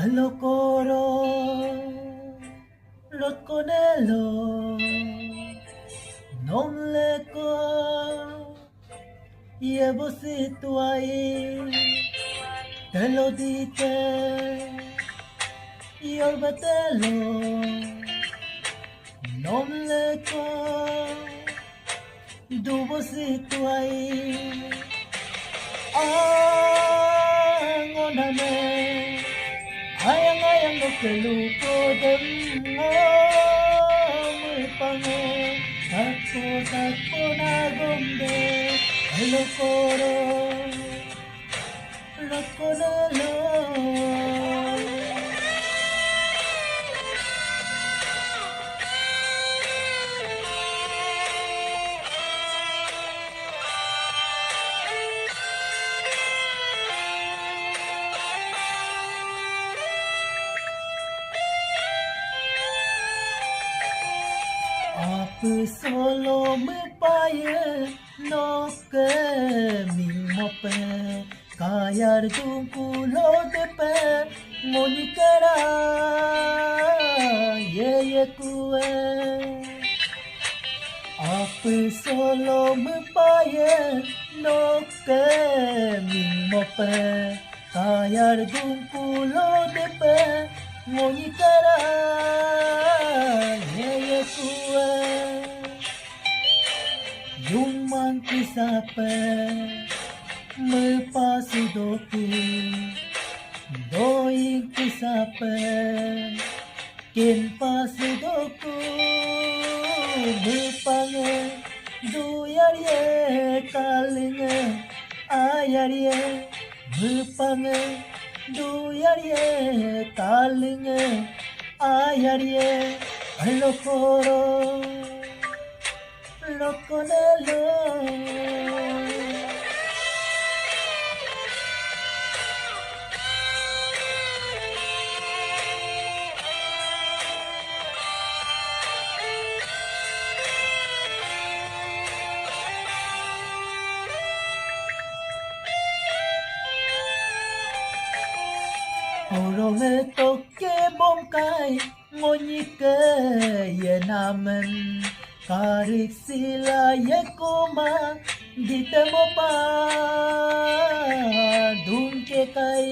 Alokoro, Rot Conelo, Non Leco, Yebosito ahí, te lo dite, y olvídalo, Non Leco, Dubosito ahí, Angoname. Ayang-ayang magkalukod mo May pango Takbo-takbo na gombe Alokoro Lakonelo Apa solo me paye no que mi mope kayar kulo de pe monikara ye kue Apa solo me paye no que mi mope kayar kulo de pe monikara Yung mangkisape Mepasudoku Doing kisape Kin pasudoku Mepange Duyarye kalinge Ayarye Mepange Duyarye kalinge Ayarye Alokoro Lokonelo Orome toke bongkai ngonyike yenamen Karik sila yekoma ditemo pa dun ke kai